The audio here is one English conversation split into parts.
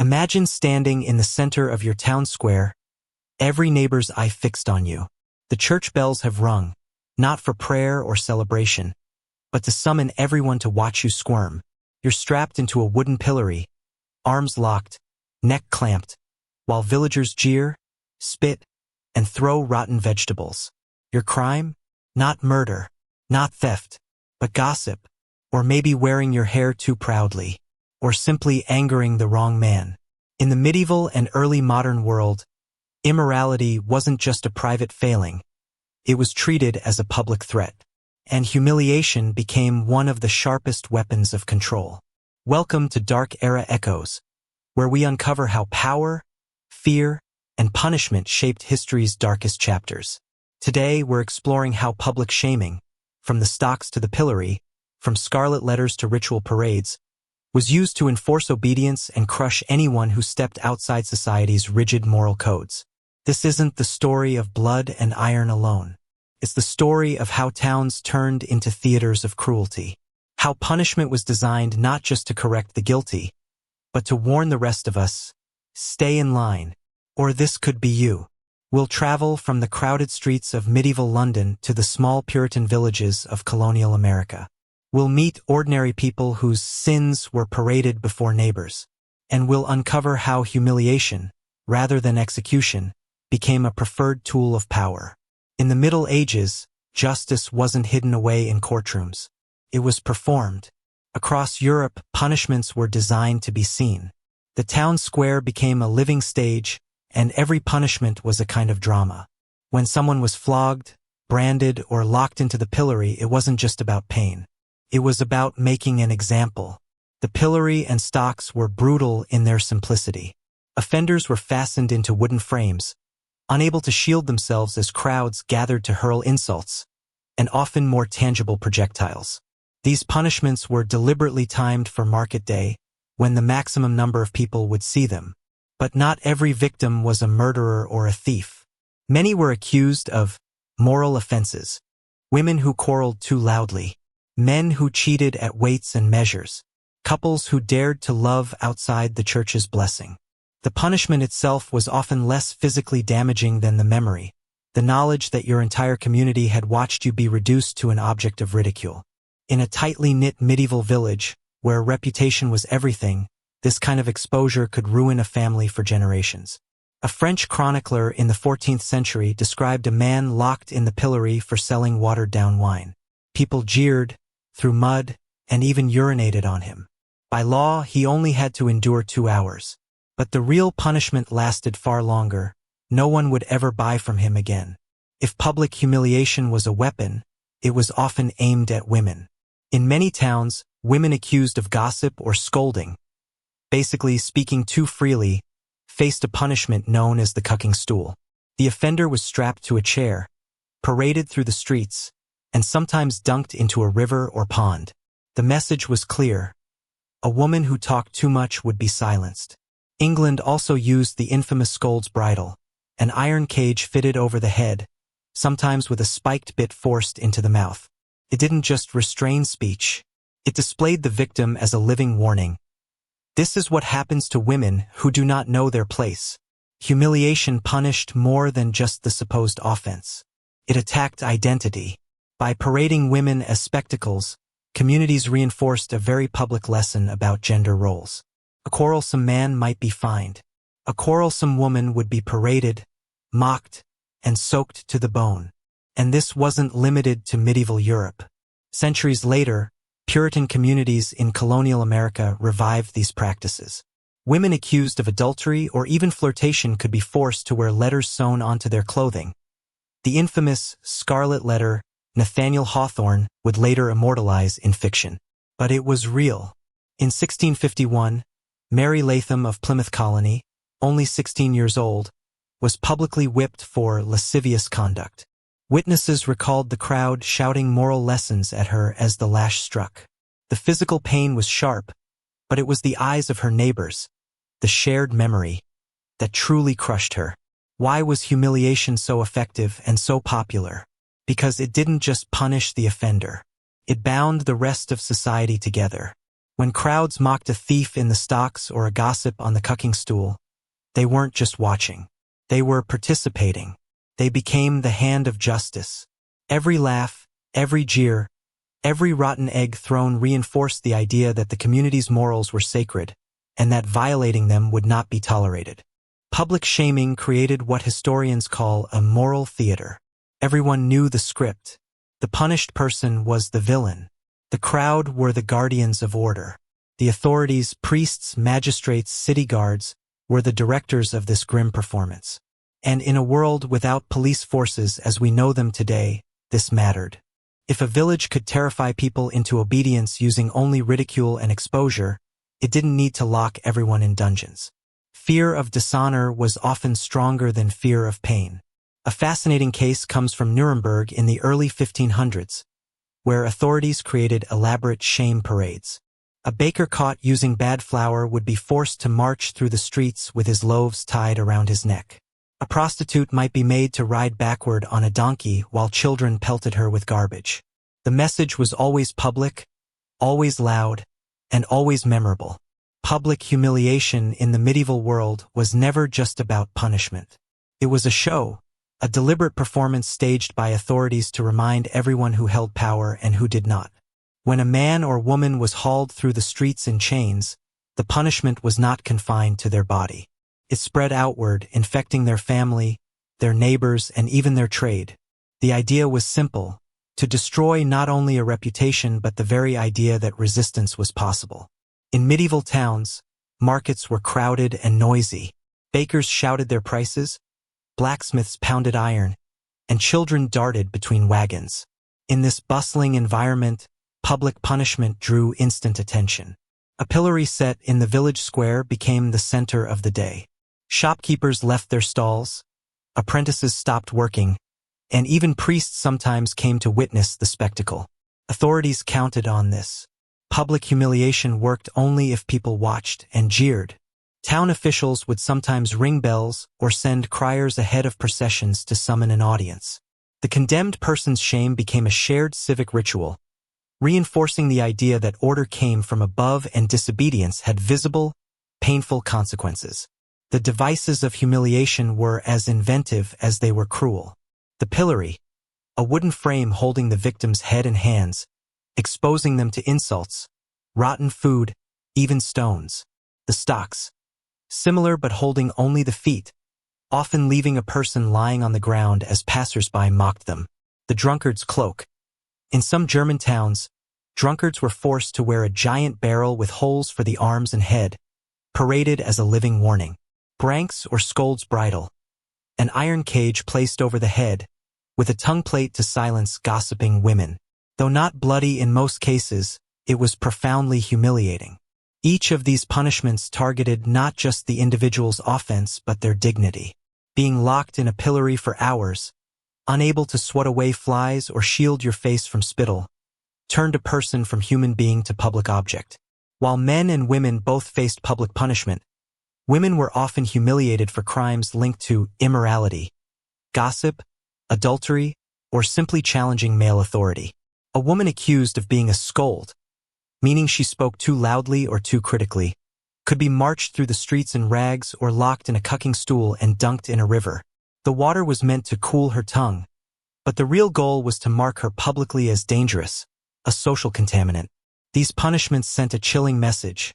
Imagine standing in the center of your town square, every neighbor's eye fixed on you. The church bells have rung, not for prayer or celebration, but to summon everyone to watch you squirm. You're strapped into a wooden pillory, arms locked, neck clamped, while villagers jeer, spit, and throw rotten vegetables. Your crime? Not murder, not theft, but gossip, or maybe wearing your hair too proudly, or simply angering the wrong man. In the medieval and early modern world, immorality wasn't just a private failing, it was treated as a public threat, and humiliation became one of the sharpest weapons of control. Welcome to Dark Era Echoes, where we uncover how power, fear, and punishment shaped history's darkest chapters. Today, we're exploring how public shaming, from the stocks to the pillory, from scarlet letters to ritual parades, was used to enforce obedience and crush anyone who stepped outside society's rigid moral codes. This isn't the story of blood and iron alone. It's the story of how towns turned into theaters of cruelty, how punishment was designed not just to correct the guilty, but to warn the rest of us, stay in line, or this could be you. We'll travel from the crowded streets of medieval London to the small Puritan villages of colonial America. We'll meet ordinary people whose sins were paraded before neighbors, and we'll uncover how humiliation, rather than execution, became a preferred tool of power. In the Middle Ages, justice wasn't hidden away in courtrooms. It was performed. Across Europe, punishments were designed to be seen. The town square became a living stage, and every punishment was a kind of drama. When someone was flogged, branded, or locked into the pillory, it wasn't just about pain. It was about making an example. The pillory and stocks were brutal in their simplicity. Offenders were fastened into wooden frames, unable to shield themselves as crowds gathered to hurl insults, and often more tangible projectiles. These punishments were deliberately timed for market day, when the maximum number of people would see them. But not every victim was a murderer or a thief. Many were accused of moral offenses: women who quarreled too loudly, men who cheated at weights and measures, couples who dared to love outside the church's blessing. The punishment itself was often less physically damaging than the memory, the knowledge that your entire community had watched you be reduced to an object of ridicule. In a tightly knit medieval village, where reputation was everything, this kind of exposure could ruin a family for generations. A French chronicler in the 14th century described a man locked in the pillory for selling watered-down wine. People jeered, threw mud, and even urinated on him. By law, he only had to endure 2 hours. But the real punishment lasted far longer. No one would ever buy from him again. If public humiliation was a weapon, it was often aimed at women. In many towns, women accused of gossip or scolding, basically speaking too freely, faced a punishment known as the cucking stool. The offender was strapped to a chair, paraded through the streets, and sometimes dunked into a river or pond. The message was clear: a woman who talked too much would be silenced. England also used the infamous scold's bridle, an iron cage fitted over the head, sometimes with a spiked bit forced into the mouth. It didn't just restrain speech, it displayed the victim as a living warning. This is what happens to women who do not know their place. Humiliation punished more than just the supposed offense. It attacked identity. By parading women as spectacles, communities reinforced a very public lesson about gender roles. A quarrelsome man might be fined. A quarrelsome woman would be paraded, mocked, and soaked to the bone. And this wasn't limited to medieval Europe. Centuries later, Puritan communities in colonial America revived these practices. Women accused of adultery or even flirtation could be forced to wear letters sewn onto their clothing. The infamous scarlet letter Nathaniel Hawthorne would later immortalize in fiction. But it was real. In 1651, Mary Latham of Plymouth Colony, only 16 years old, was publicly whipped for lascivious conduct. Witnesses recalled the crowd shouting moral lessons at her as the lash struck. The physical pain was sharp, but it was the eyes of her neighbors, the shared memory, that truly crushed her. Why was humiliation so effective and so popular? Because it didn't just punish the offender. It bound the rest of society together. When crowds mocked a thief in the stocks or a gossip on the cucking stool, they weren't just watching. They were participating. They became the hand of justice. Every laugh, every jeer, every rotten egg thrown reinforced the idea that the community's morals were sacred, and that violating them would not be tolerated. Public shaming created what historians call a moral theater. Everyone knew the script. The punished person was the villain. The crowd were the guardians of order. The authorities, priests, magistrates, city guards, were the directors of this grim performance. And in a world without police forces as we know them today, this mattered. If a village could terrify people into obedience using only ridicule and exposure, it didn't need to lock everyone in dungeons. Fear of dishonor was often stronger than fear of pain. A fascinating case comes from Nuremberg in the early 1500s, where authorities created elaborate shame parades. A baker caught using bad flour would be forced to march through the streets with his loaves tied around his neck. A prostitute might be made to ride backward on a donkey while children pelted her with garbage. The message was always public, always loud, and always memorable. Public humiliation in the medieval world was never just about punishment. It was a show, a deliberate performance staged by authorities to remind everyone who held power and who did not. When a man or woman was hauled through the streets in chains, the punishment was not confined to their body. It spread outward, infecting their family, their neighbors, and even their trade. The idea was simple: to destroy not only a reputation but the very idea that resistance was possible. In medieval towns, markets were crowded and noisy. Bakers shouted their prices, blacksmiths pounded iron, and children darted between wagons. In this bustling environment, public punishment drew instant attention. A pillory set in the village square became the center of the day. Shopkeepers left their stalls, apprentices stopped working, and even priests sometimes came to witness the spectacle. Authorities counted on this. Public humiliation worked only if people watched and jeered. Town officials would sometimes ring bells or send criers ahead of processions to summon an audience. The condemned person's shame became a shared civic ritual, reinforcing the idea that order came from above and disobedience had visible, painful consequences. The devices of humiliation were as inventive as they were cruel. The pillory, a wooden frame holding the victim's head and hands, exposing them to insults, rotten food, even stones. The stocks, similar but holding only the feet, often leaving a person lying on the ground as passers-by mocked them. The drunkard's cloak. In some German towns, drunkards were forced to wear a giant barrel with holes for the arms and head, paraded as a living warning. Branks or scold's bridle, an iron cage placed over the head, with a tongue plate to silence gossiping women. Though not bloody in most cases, it was profoundly humiliating. Each of these punishments targeted not just the individual's offense but their dignity. Being locked in a pillory for hours, unable to swat away flies or shield your face from spittle, turned a person from human being to public object. While men and women both faced public punishment, women were often humiliated for crimes linked to immorality, gossip, adultery, or simply challenging male authority. A woman accused of being a scold, meaning she spoke too loudly or too critically, could be marched through the streets in rags or locked in a cucking stool and dunked in a river. The water was meant to cool her tongue, but the real goal was to mark her publicly as dangerous, a social contaminant. These punishments sent a chilling message.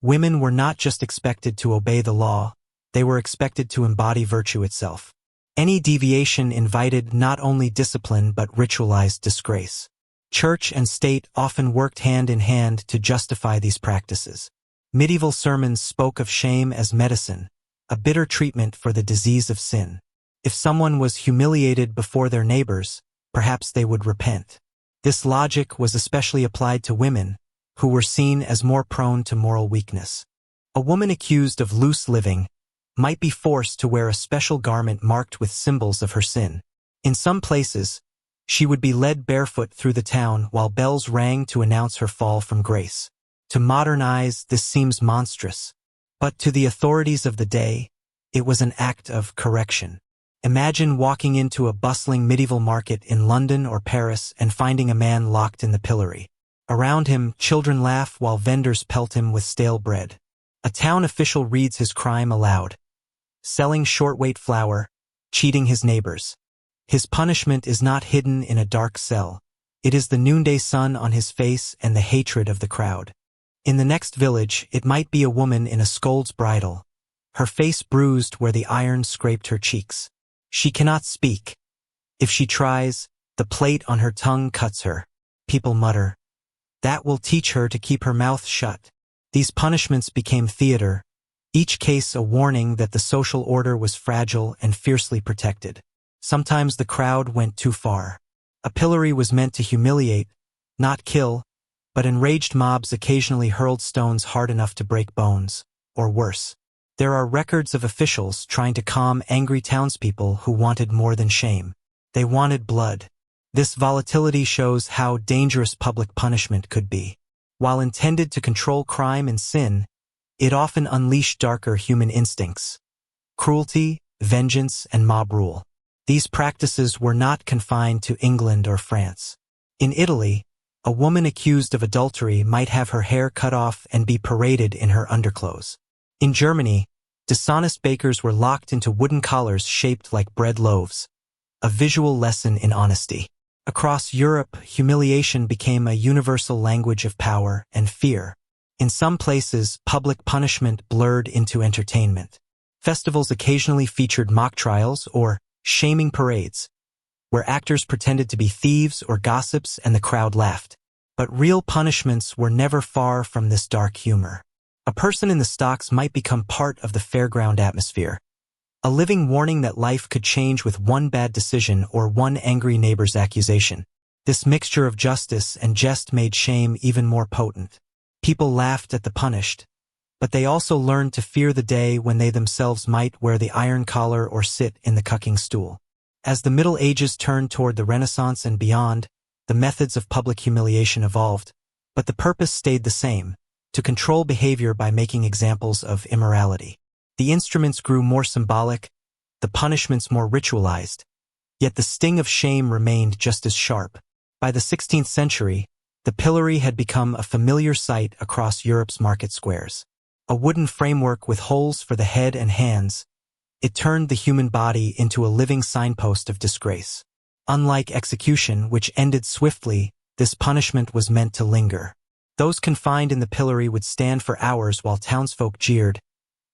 Women were not just expected to obey the law, they were expected to embody virtue itself. Any deviation invited not only discipline but ritualized disgrace. Church and state often worked hand in hand to justify these practices. Medieval sermons spoke of shame as medicine, a bitter treatment for the disease of sin. If someone was humiliated before their neighbors, perhaps they would repent. This logic was especially applied to women, who were seen as more prone to moral weakness. A woman accused of loose living might be forced to wear a special garment marked with symbols of her sin. In some places, she would be led barefoot through the town while bells rang to announce her fall from grace. To modern eyes, this seems monstrous, but to the authorities of the day, it was an act of correction. Imagine walking into a bustling medieval market in London or Paris and finding a man locked in the pillory. Around him, children laugh while vendors pelt him with stale bread. A town official reads his crime aloud, selling short-weight flour, cheating his neighbors. His punishment is not hidden in a dark cell. It is the noonday sun on his face and the hatred of the crowd. In the next village, it might be a woman in a scold's bridle, her face bruised where the iron scraped her cheeks. She cannot speak. If she tries, the plate on her tongue cuts her. People mutter, "That will teach her to keep her mouth shut." These punishments became theater, each case a warning that the social order was fragile and fiercely protected. Sometimes the crowd went too far. A pillory was meant to humiliate, not kill, but enraged mobs occasionally hurled stones hard enough to break bones, or worse. There are records of officials trying to calm angry townspeople who wanted more than shame. They wanted blood. This volatility shows how dangerous public punishment could be. While intended to control crime and sin, it often unleashed darker human instincts: cruelty, vengeance, and mob rule. These practices were not confined to England or France. In Italy, a woman accused of adultery might have her hair cut off and be paraded in her underclothes. In Germany, dishonest bakers were locked into wooden collars shaped like bread loaves, a visual lesson in honesty. Across Europe, humiliation became a universal language of power and fear. In some places, public punishment blurred into entertainment. Festivals occasionally featured mock trials or shaming parades, where actors pretended to be thieves or gossips and the crowd laughed. But real punishments were never far from this dark humor. A person in the stocks might become part of the fairground atmosphere, a living warning that life could change with one bad decision or one angry neighbor's accusation. This mixture of justice and jest made shame even more potent. People laughed at the punished, but they also learned to fear the day when they themselves might wear the iron collar or sit in the cucking stool. As the Middle Ages turned toward the Renaissance and beyond, the methods of public humiliation evolved, but the purpose stayed the same: to control behavior by making examples of immorality. The instruments grew more symbolic, the punishments more ritualized, yet the sting of shame remained just as sharp. By the 16th century, the pillory had become a familiar sight across Europe's market squares. A wooden framework with holes for the head and hands, it turned the human body into a living signpost of disgrace. Unlike execution, which ended swiftly, this punishment was meant to linger. Those confined in the pillory would stand for hours while townsfolk jeered,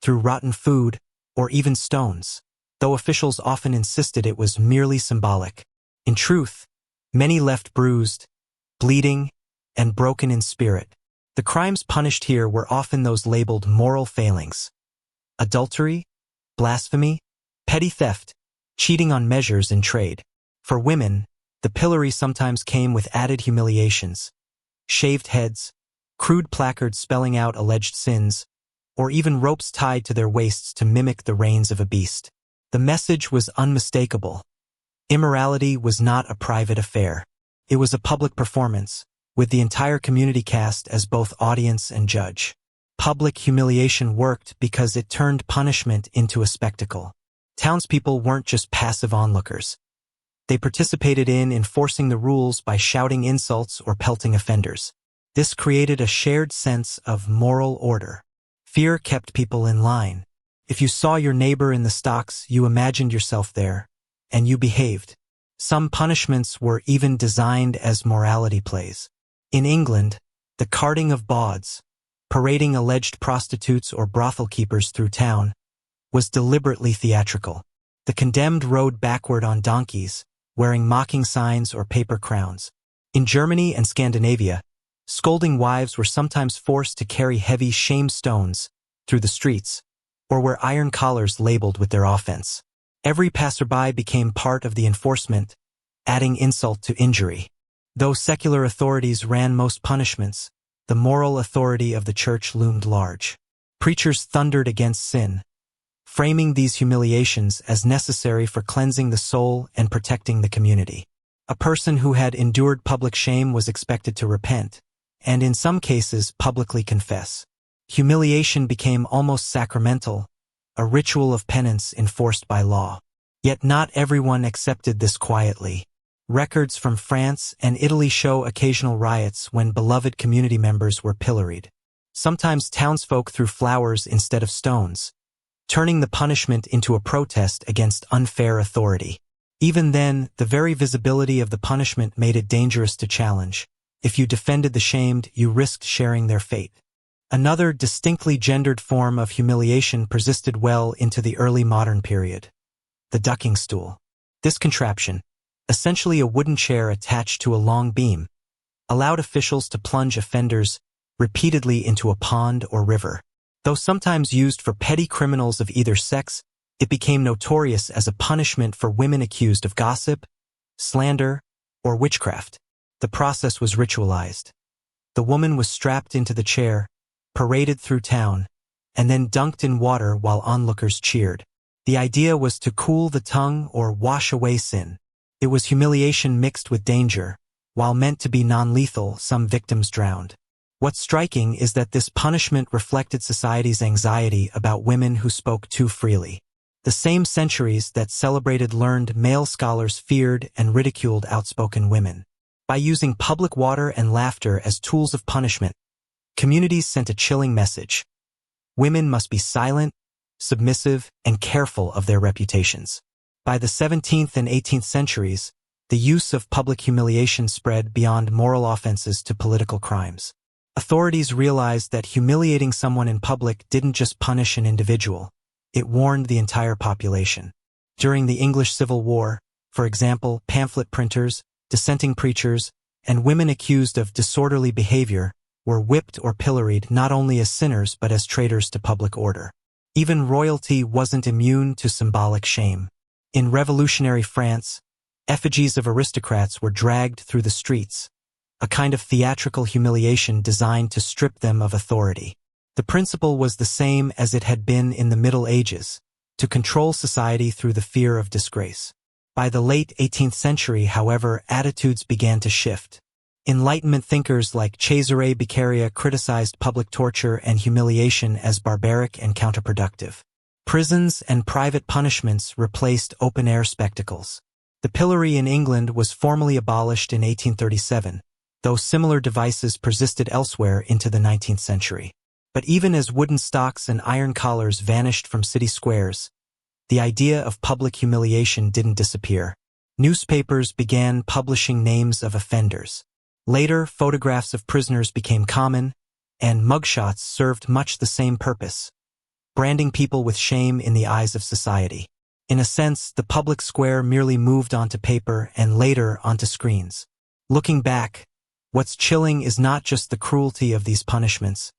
threw rotten food, or even stones, though officials often insisted it was merely symbolic. In truth, many left bruised, bleeding, and broken in spirit. The crimes punished here were often those labeled moral failings: adultery, blasphemy, petty theft, cheating on measures in trade. For women, the pillory sometimes came with added humiliations: shaved heads, crude placards spelling out alleged sins, or even ropes tied to their waists to mimic the reins of a beast. The message was unmistakable. Immorality was not a private affair. It was a public performance, with the entire community cast as both audience and judge. Public humiliation worked because it turned punishment into a spectacle. Townspeople weren't just passive onlookers. They participated in enforcing the rules by shouting insults or pelting offenders. This created a shared sense of moral order. Fear kept people in line. If you saw your neighbor in the stocks, you imagined yourself there, and you behaved. Some punishments were even designed as morality plays. In England, the carting of bawds, parading alleged prostitutes or brothel keepers through town, was deliberately theatrical. The condemned rode backward on donkeys, wearing mocking signs or paper crowns. In Germany and Scandinavia, scolding wives were sometimes forced to carry heavy shame stones through the streets, or wear iron collars labeled with their offense. Every passerby became part of the enforcement, adding insult to injury. Though secular authorities ran most punishments, the moral authority of the church loomed large. Preachers thundered against sin, framing these humiliations as necessary for cleansing the soul and protecting the community. A person who had endured public shame was expected to repent, and in some cases publicly confess. Humiliation became almost sacramental, a ritual of penance enforced by law. Yet not everyone accepted this quietly. Records from France and Italy show occasional riots when beloved community members were pilloried. Sometimes townsfolk threw flowers instead of stones, turning the punishment into a protest against unfair authority. Even then, the very visibility of the punishment made it dangerous to challenge. If you defended the shamed, you risked sharing their fate. Another distinctly gendered form of humiliation persisted well into the early modern period: the ducking stool. This contraption, essentially a wooden chair attached to a long beam, allowed officials to plunge offenders repeatedly into a pond or river. Though sometimes used for petty criminals of either sex, it became notorious as a punishment for women accused of gossip, slander, or witchcraft. The process was ritualized. The woman was strapped into the chair, paraded through town, and then dunked in water while onlookers cheered. The idea was to cool the tongue or wash away sin. It was humiliation mixed with danger. While meant to be non-lethal, some victims drowned. What's striking is that this punishment reflected society's anxiety about women who spoke too freely. The same centuries that celebrated learned male scholars feared and ridiculed outspoken women. By using public water and laughter as tools of punishment, communities sent a chilling message. Women must be silent, submissive, and careful of their reputations. By the 17th and 18th centuries, the use of public humiliation spread beyond moral offenses to political crimes. Authorities realized that humiliating someone in public didn't just punish an individual, it warned the entire population. During the English Civil War, for example, pamphlet printers, dissenting preachers, and women accused of disorderly behavior were whipped or pilloried not only as sinners but as traitors to public order. Even royalty wasn't immune to symbolic shame. In revolutionary France, effigies of aristocrats were dragged through the streets, a kind of theatrical humiliation designed to strip them of authority. The principle was the same as it had been in the Middle Ages, to control society through the fear of disgrace. By the late 18th century, however, attitudes began to shift. Enlightenment thinkers like Cesare Beccaria criticized public torture and humiliation as barbaric and counterproductive. Prisons and private punishments replaced open-air spectacles. The pillory in England was formally abolished in 1837, though similar devices persisted elsewhere into the 19th century. But even as wooden stocks and iron collars vanished from city squares, the idea of public humiliation didn't disappear. Newspapers began publishing names of offenders. Later, photographs of prisoners became common, and mugshots served much the same purpose, branding people with shame in the eyes of society. In a sense, the public square merely moved onto paper and later onto screens. Looking back, what's chilling is not just the cruelty of these punishments,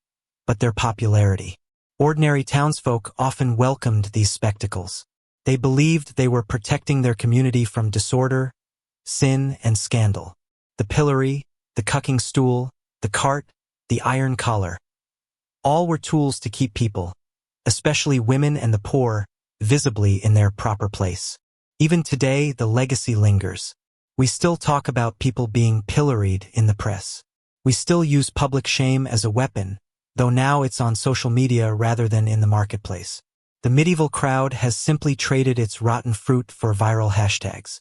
but their popularity. Ordinary townsfolk often welcomed these spectacles. They believed they were protecting their community from disorder, sin, and scandal. The pillory, the cucking stool, the cart, the iron collar. All were tools to keep people, especially women and the poor, visibly in their proper place. Even today, the legacy lingers. We still talk about people being pilloried in the press. We still use public shame as a weapon, though now it's on social media rather than in the marketplace. The medieval crowd has simply traded its rotten fruit for viral hashtags.